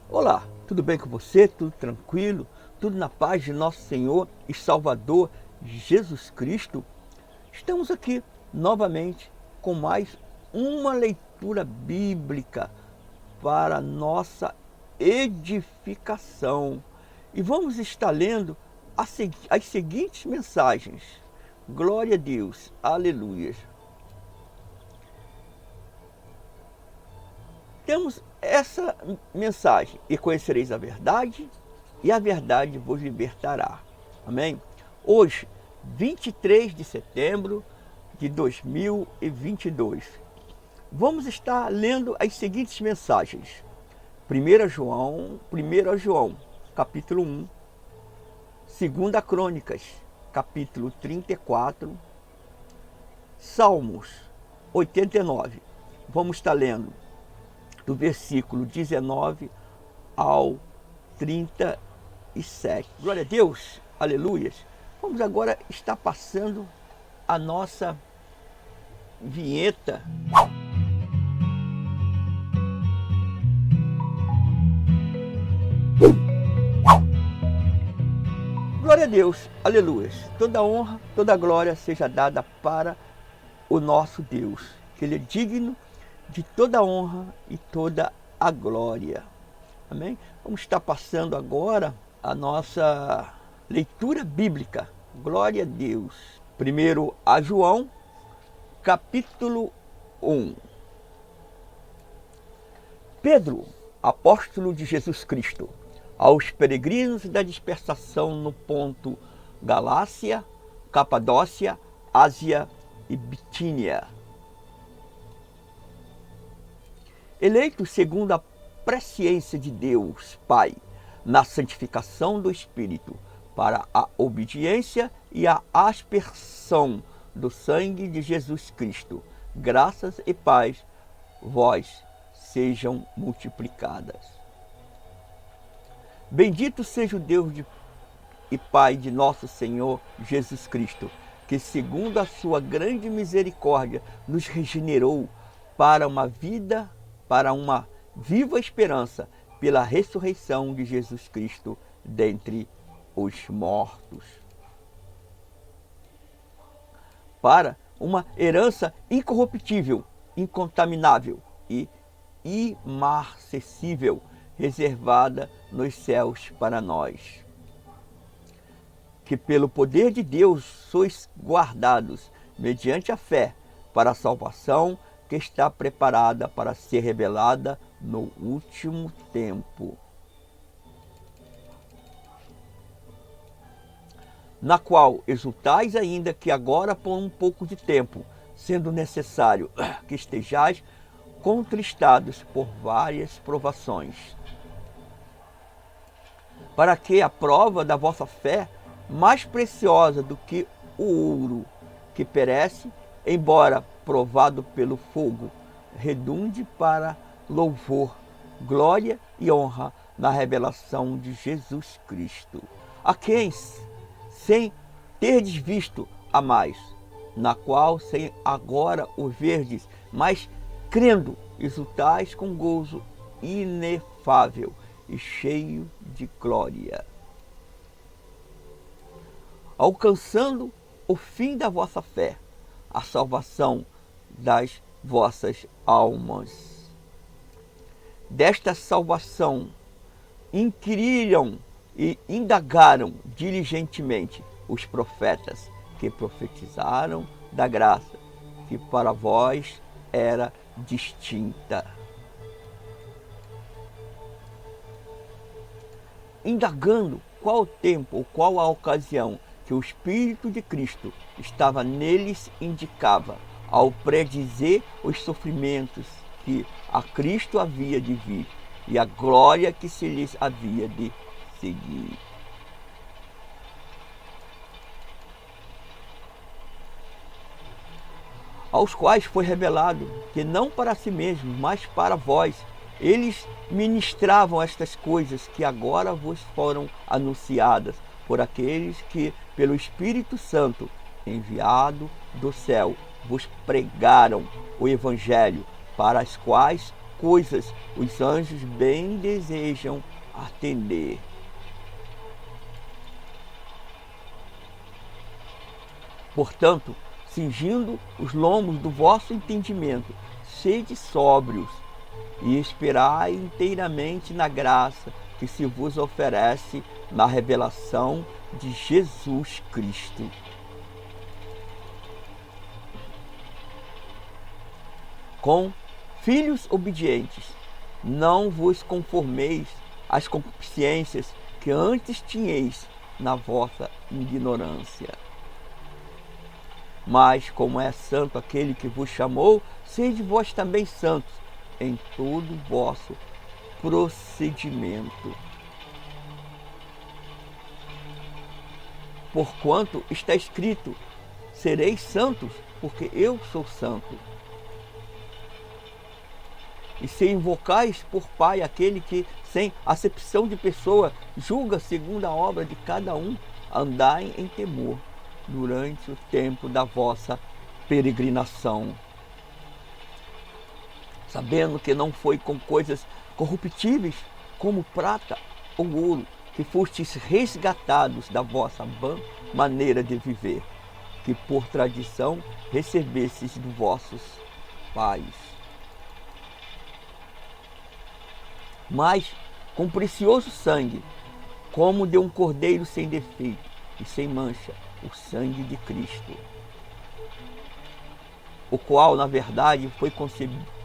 Olá, tudo bem com você? Tudo tranquilo? Tudo na paz de nosso Senhor e Salvador Jesus Cristo? Estamos aqui novamente com mais uma leitura bíblica para nossa edificação. E vamos estar lendo as seguintes mensagens. Glória a Deus, aleluia. Temos essa mensagem: e conhecereis a verdade, e a verdade vos libertará. Amém? Hoje, 23 de setembro de 2022, vamos estar lendo as seguintes mensagens. 1 João, capítulo 1, 2 Crônicas, capítulo 34, Salmos 89. Vamos estar lendo do versículo 19 ao 37. Glória a Deus, aleluias. Vamos agora estar passando a nossa vinheta. Glória a Deus, aleluias. Toda honra, toda glória seja dada para o nosso Deus, que Ele é digno de toda honra e toda a glória. Amém? Vamos estar passando agora a nossa leitura bíblica. Glória a Deus. Primeiro a João, capítulo 1. Pedro, apóstolo de Jesus Cristo, aos peregrinos da dispersação no ponto Galácia, Capadócia, Ásia e Bitínia, eleitos segundo a presciência de Deus Pai, na santificação do Espírito, para a obediência e a aspersão do sangue de Jesus Cristo, graças e paz vós sejam multiplicadas. Bendito seja o Deus e Pai de nosso Senhor Jesus Cristo, que segundo a sua grande misericórdia nos regenerou para uma viva esperança pela ressurreição de Jesus Cristo dentre os mortos, para uma herança incorruptível, incontaminável e imarcessível, reservada nos céus para nós, que pelo poder de Deus sois guardados mediante a fé para a salvação que está preparada para ser revelada no último tempo, na qual exultais ainda que agora por um pouco de tempo, sendo necessário que estejais contristados por várias provações, para que a prova da vossa fé, mais preciosa do que o ouro que perece, embora provado pelo fogo, redunde para louvor, glória e honra na revelação de Jesus Cristo, a quem, sem terdes visto a mais, na qual sem agora o verdes, mas crendo, exultais com gozo inefável e cheio de glória, alcançando o fim da vossa fé, a salvação das vossas almas. Desta salvação inquiriram e indagaram diligentemente os profetas que profetizaram da graça que para vós era distinta. Indagando qual o tempo ou qual a ocasião que o Espírito de Cristo estava neles indicava, ao predizer os sofrimentos que a Cristo havia de vir e a glória que se lhes havia de seguir. Aos quais foi revelado que não para si mesmos, mas para vós, eles ministravam estas coisas que agora vos foram anunciadas por aqueles que, pelo Espírito Santo, enviado do céu, vos pregaram o Evangelho, para as quais coisas os anjos bem desejam atender. Portanto, cingindo os lombos do vosso entendimento, sede sóbrios e esperai inteiramente na graça que se vos oferece na revelação de Jesus Cristo. Com filhos obedientes, não vos conformeis às concupiscências que antes tinhais na vossa ignorância. Mas, como é santo aquele que vos chamou, sede vós também santos em todo o vosso procedimento. Porquanto está escrito: sereis santos, porque eu sou santo. E se invocais por Pai aquele que, sem acepção de pessoa, julga segundo a obra de cada um, andai em temor durante o tempo da vossa peregrinação, sabendo que não foi com coisas corruptíveis, como prata ou ouro, que fostes resgatados da vossa vã maneira de viver, que por tradição recebestes de vossos pais, mas com precioso sangue, como de um cordeiro sem defeito e sem mancha, o sangue de Cristo, o qual, na verdade, foi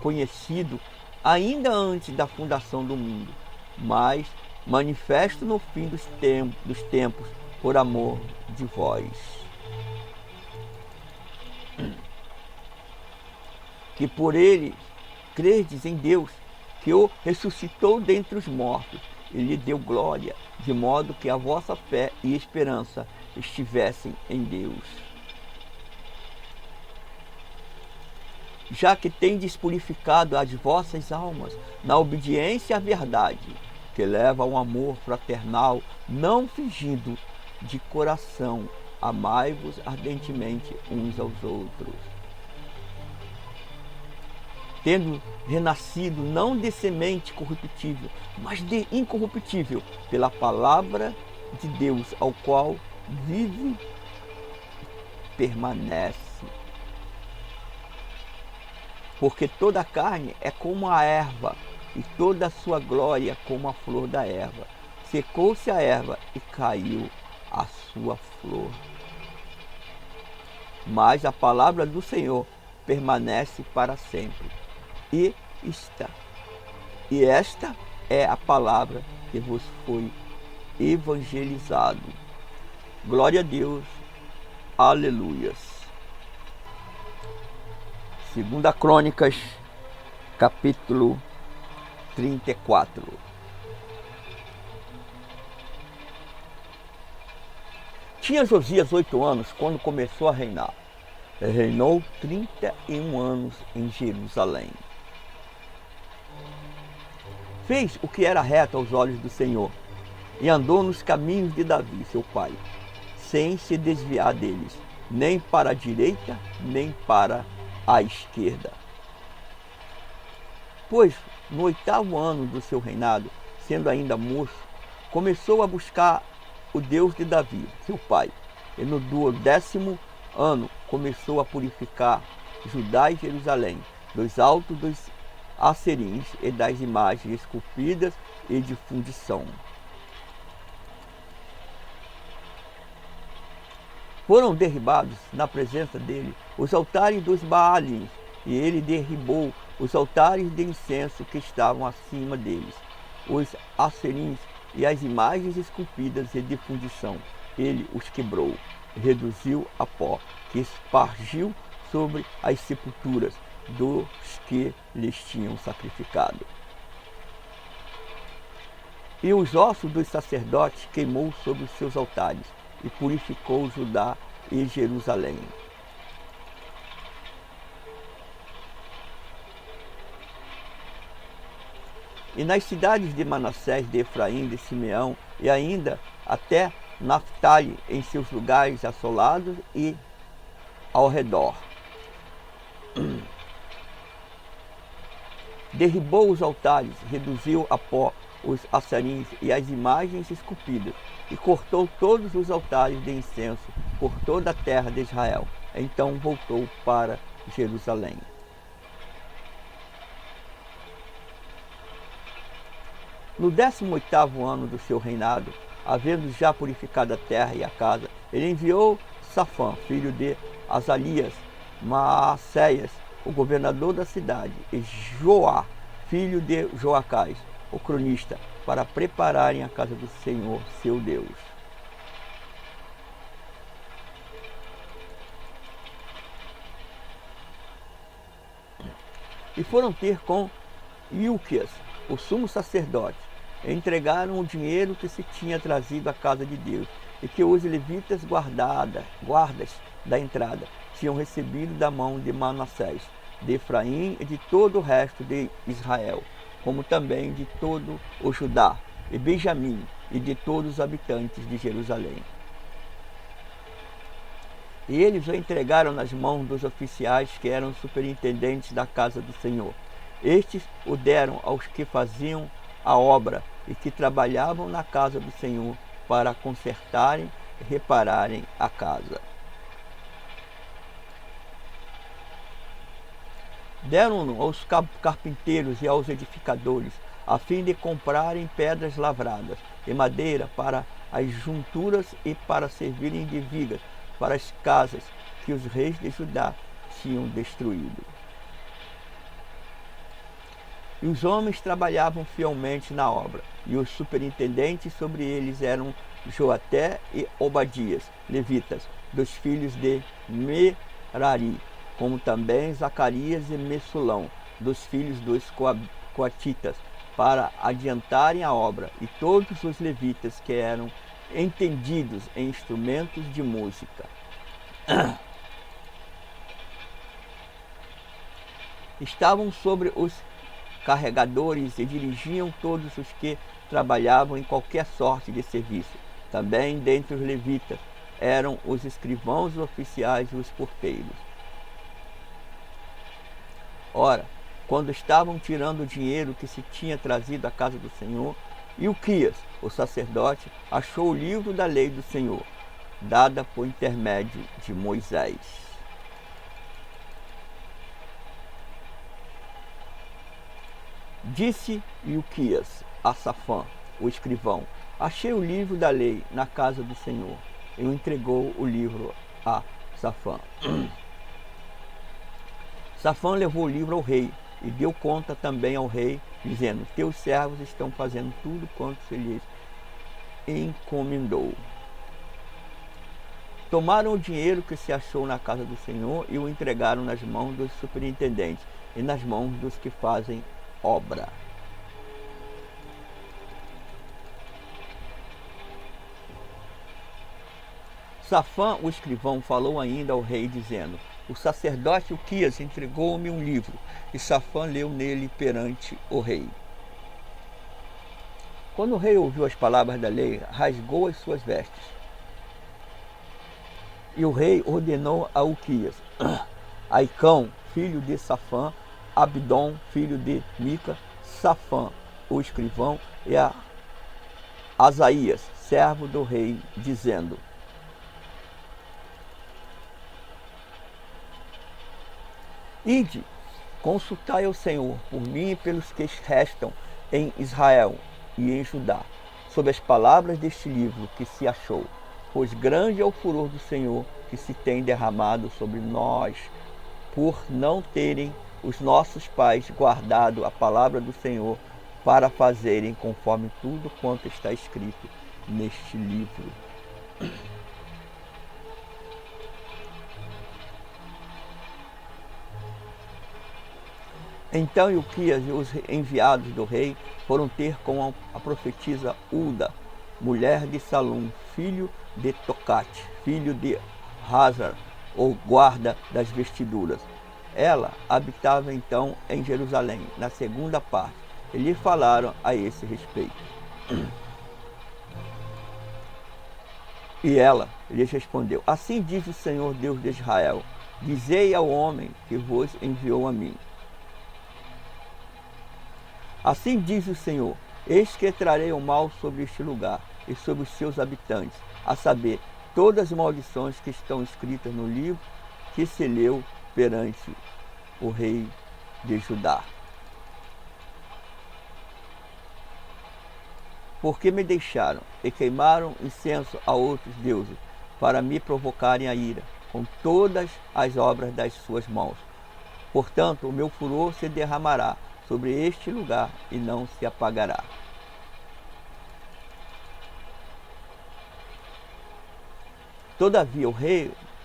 conhecido ainda antes da fundação do mundo, mas manifesto no fim dos tempos, por amor de vós. Que por ele credes em Deus, que o ressuscitou dentre os mortos e lhe deu glória, de modo que a vossa fé e esperança estivessem em Deus. Já que tendes purificado as vossas almas na obediência à verdade, que leva ao amor fraternal, não fingido, de coração, amai-vos ardentemente uns aos outros. Tendo renascido não de semente corruptível, mas de incorruptível, pela palavra de Deus, ao qual vive e permanece. Porque toda a carne é como a erva, e toda a sua glória como a flor da erva. Secou-se a erva e caiu a sua flor. Mas a palavra do Senhor permanece para sempre. E esta é a palavra que vos foi evangelizado. Glória a Deus. Aleluias. 2 Crônicas, capítulo 34. Tinha Josias 8 anos quando começou a reinar. Reinou 31 anos em Jerusalém. Fez o que era reto aos olhos do Senhor e andou nos caminhos de Davi, seu pai, sem se desviar deles, nem para a direita, nem para a esquerda. Pois, no 8º ano do seu reinado, sendo ainda moço, começou a buscar o Deus de Davi, seu pai, e no 10º ano começou a purificar Judá e Jerusalém dos altos dos acerins e das imagens esculpidas e de fundição. Foram derribados na presença dele os altares dos Baalins, e ele derribou os altares de incenso que estavam acima deles, os acerins e as imagens esculpidas e de fundição. Ele os quebrou, reduziu a pó, que espargiu sobre as sepulturas dos que lhes tinham sacrificado. E os ossos dos sacerdotes queimou sobre os seus altares, e purificou Judá e Jerusalém. E nas cidades de Manassés, de Efraim, de Simeão, e ainda até Naftali, em seus lugares assolados e ao redor. derribou os altares, reduziu a pó os açarins e as imagens esculpidas, e cortou todos os altares de incenso por toda a terra de Israel. Então voltou para Jerusalém. No 18º ano do seu reinado, havendo já purificado a terra e a casa, ele enviou Safã, filho de Azalias, Maacéias, o governador da cidade, e Joá, filho de Joacás, o cronista, para prepararem a casa do Senhor, seu Deus. E foram ter com Ilquias, o sumo sacerdote, e entregaram o dinheiro que se tinha trazido à casa de Deus, e que os levitas guardas da entrada, tinham recebido da mão de Manassés, de Efraim e de todo o resto de Israel, como também de todo o Judá e Benjamim e de todos os habitantes de Jerusalém. E eles o entregaram nas mãos dos oficiais que eram superintendentes da casa do Senhor. Estes o deram aos que faziam a obra e que trabalhavam na casa do Senhor para consertarem e repararem a casa. Deram-no aos carpinteiros e aos edificadores, a fim de comprarem pedras lavradas e madeira para as junturas e para servirem de vigas para as casas que os reis de Judá tinham destruído. E os homens trabalhavam fielmente na obra, e os superintendentes sobre eles eram Joaté e Obadias, levitas, dos filhos de Merari, como também Zacarias e Messulão, dos filhos dos coatitas, para adiantarem a obra, e todos os levitas que eram entendidos em instrumentos de música. Estavam sobre os carregadores e dirigiam todos os que trabalhavam em qualquer sorte de serviço. Também dentre os levitas eram os escrivãos, os oficiais e os porteiros. Ora, quando estavam tirando o dinheiro que se tinha trazido à casa do Senhor, Ilquias, o sacerdote, achou o livro da lei do Senhor, dada por intermédio de Moisés. Disse Ilquias a Safã, o escrivão: achei o livro da lei na casa do Senhor. E entregou o livro a Safã. Safã levou o livro ao rei e deu conta também ao rei, dizendo: teus servos estão fazendo tudo quanto se lhes encomendou. Tomaram o dinheiro que se achou na casa do Senhor e o entregaram nas mãos dos superintendentes e nas mãos dos que fazem obra. Safã, o escrivão, falou ainda ao rei, dizendo: o sacerdote Ilquias entregou-me um livro, e Safã leu nele perante o rei. Quando o rei ouviu as palavras da lei, rasgou as suas vestes. E o rei ordenou a Ilquias, Aicão, filho de Safã, Abdom, filho de Mica, Safã, o escrivão, e a Asaías, servo do rei, dizendo: ide, consultai ao Senhor por mim e pelos que restam em Israel e em Judá, sobre as palavras deste livro que se achou, pois grande é o furor do Senhor que se tem derramado sobre nós, por não terem os nossos pais guardado a palavra do Senhor para fazerem conforme tudo quanto está escrito neste livro. Então Ilquias e os enviados do rei foram ter com a profetisa Ulda, mulher de Salum, filho de Tocate, filho de Hazar, ou guarda das vestiduras. Ela habitava então em Jerusalém, na segunda parte, e lhe falaram a esse respeito. E ela lhes respondeu: assim diz o Senhor Deus de Israel: dizei ao homem que vos enviou a mim: Assim diz o Senhor: eis que trarei o mal sobre este lugar e sobre os seus habitantes, a saber, todas as maldições que estão escritas no livro que se leu perante o rei de Judá. Porque me deixaram e queimaram incenso a outros deuses, para me provocarem a ira, com todas as obras das suas mãos. Portanto, o meu furor se derramará sobre este lugar e não se apagará. Todavia,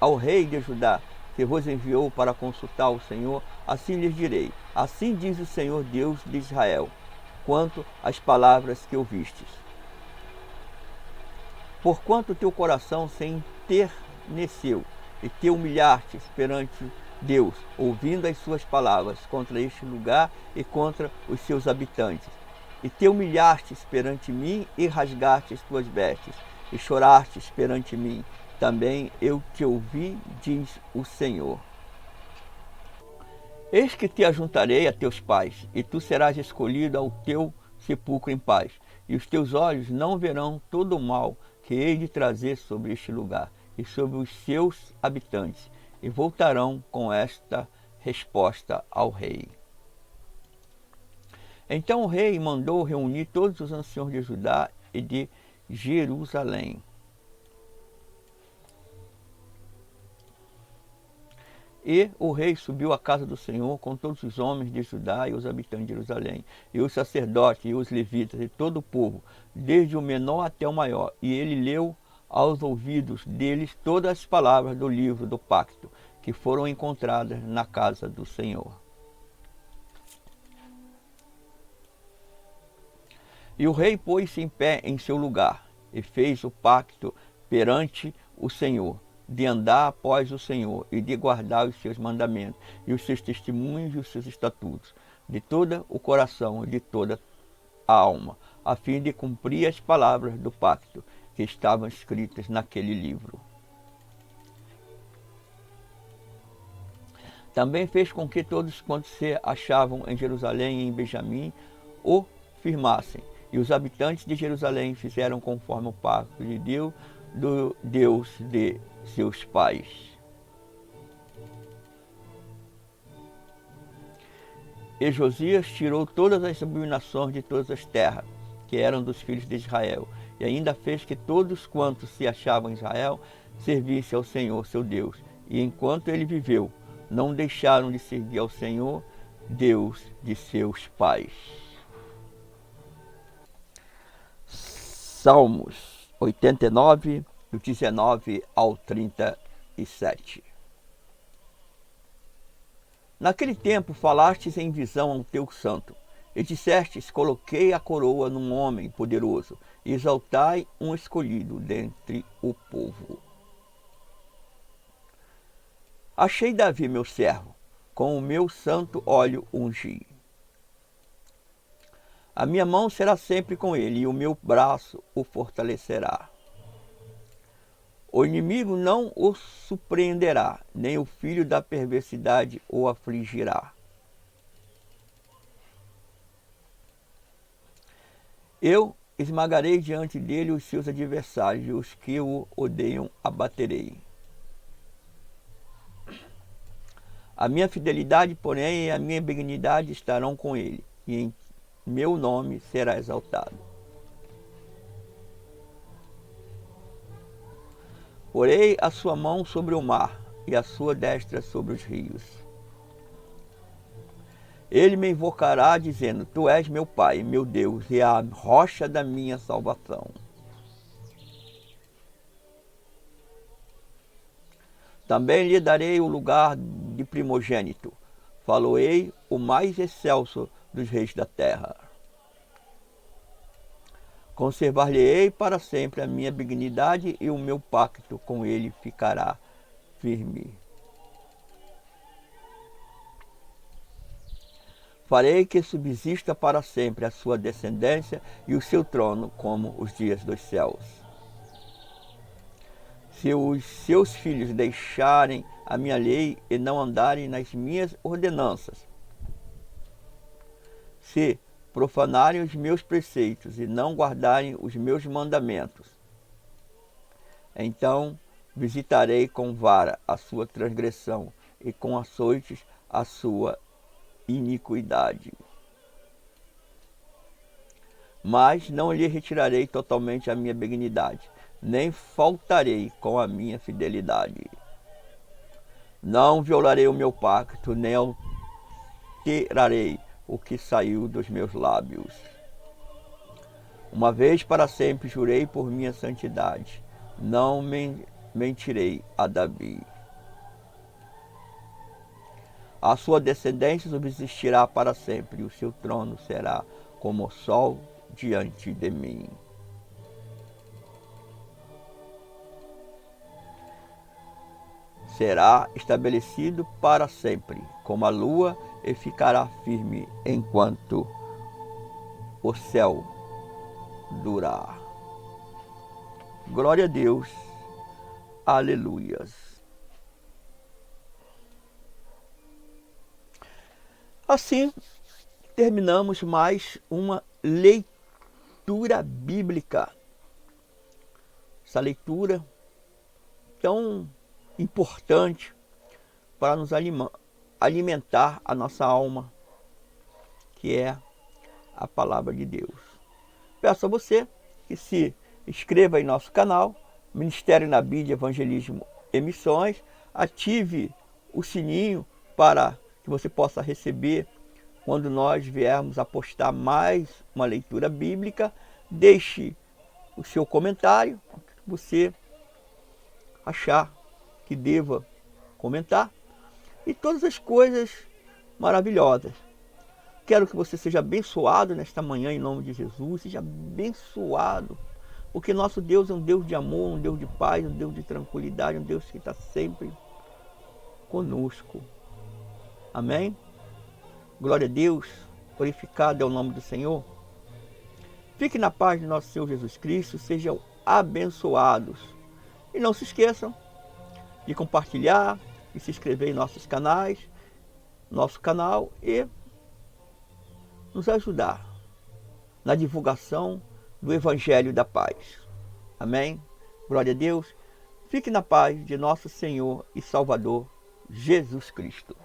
ao rei de Judá, que vos enviou para consultar o Senhor, assim lhes direi: assim diz o Senhor Deus de Israel, quanto às palavras que ouvistes. Porquanto teu coração se enterneceu e te humilhastes perante Deus, ouvindo as suas palavras contra este lugar e contra os seus habitantes, e te humilhastes perante mim e rasgastes tuas vestes, e chorastes perante mim, também eu te ouvi, diz o Senhor. Eis que te ajuntarei a teus pais, e tu serás escolhido ao teu sepulcro em paz, e os teus olhos não verão todo o mal que hei de trazer sobre este lugar e sobre os seus habitantes, e voltarão com esta resposta ao rei. Então o rei mandou reunir todos os anciãos de Judá e de Jerusalém. E o rei subiu à casa do Senhor com todos os homens de Judá e os habitantes de Jerusalém, e os sacerdotes e os levitas e todo o povo, desde o menor até o maior. E ele leu aos ouvidos deles todas as palavras do livro do pacto, que foram encontradas na casa do Senhor. E o rei pôs-se em pé em seu lugar, e fez o pacto perante o Senhor, de andar após o Senhor e de guardar os seus mandamentos e os seus testemunhos e os seus estatutos, de todo o coração e de toda a alma, a fim de cumprir as palavras do pacto que estavam escritas naquele livro. Também fez com que todos quantos se achavam em Jerusalém e em Benjamim o firmassem, e os habitantes de Jerusalém fizeram conforme o pacto de Deus, do Deus de seus pais. E Josias tirou todas as abominações de todas as terras, que eram dos filhos de Israel, e ainda fez que todos quantos se achavam em Israel servissem ao Senhor, seu Deus. E enquanto ele viveu, não deixaram de servir ao Senhor, Deus de seus pais. Salmos 89, do 19 ao 37. Naquele tempo falastes em visão ao teu santo, e dissestes: coloquei a coroa num homem poderoso, e exaltai um escolhido dentre o povo. Achei Davi meu servo, com o meu santo óleo ungi. A minha mão será sempre com ele, e o meu braço o fortalecerá. O inimigo não o surpreenderá, nem o filho da perversidade o afligirá. Eu esmagarei diante dele os seus adversários, e os que o odeiam abaterei. A minha fidelidade, porém, e a minha benignidade estarão com ele, e em meu nome será exaltado. Porei a sua mão sobre o mar, e a sua destra sobre os rios. Ele me invocará, dizendo: tu és meu Pai, meu Deus, e a rocha da minha salvação. Também lhe darei o lugar de primogênito. Faloei o mais excelso dos reis da terra. Conservar-lhe-ei para sempre a minha benignidade, e o meu pacto com ele ficará firme. Farei que subsista para sempre a sua descendência e o seu trono como os dias dos céus. Se os seus filhos deixarem a minha lei e não andarem nas minhas ordenanças, se profanarem os meus preceitos e não guardarem os meus mandamentos, então visitarei com vara a sua transgressão e com açoites a sua iniquidade. Mas não lhe retirarei totalmente a minha benignidade, nem faltarei com a minha fidelidade. Não violarei o meu pacto, nem alterarei o que saiu dos meus lábios. Uma vez para sempre jurei por minha santidade, não mentirei a Davi. A sua descendência subsistirá para sempre, e o seu trono será como o sol diante de mim. Será estabelecido para sempre, como a lua, e ficará firme enquanto o céu durar. Glória a Deus. Aleluias. Assim, terminamos mais uma leitura bíblica. Essa leitura tão importante para nos alimentar a nossa alma, que é a palavra de Deus. Peço a você que se inscreva em nosso canal, Ministério na Bíblia, Evangelismo e Missões, ative o sininho para que você possa receber quando nós viermos a postar mais uma leitura bíblica. Deixe o seu comentário, o que você achar que deva comentar, e todas as coisas maravilhosas. Quero que você seja abençoado nesta manhã em nome de Jesus, seja abençoado, porque nosso Deus é um Deus de amor, um Deus de paz, um Deus de tranquilidade, um Deus que está sempre conosco. Amém? Glória a Deus, glorificado é o nome do Senhor. Fique na paz de nosso Senhor Jesus Cristo, sejam abençoados. E não se esqueçam de compartilhar e se inscrever em nossos canais, nosso canal, e nos ajudar na divulgação do Evangelho da Paz. Amém? Glória a Deus. Fique na paz de nosso Senhor e Salvador Jesus Cristo.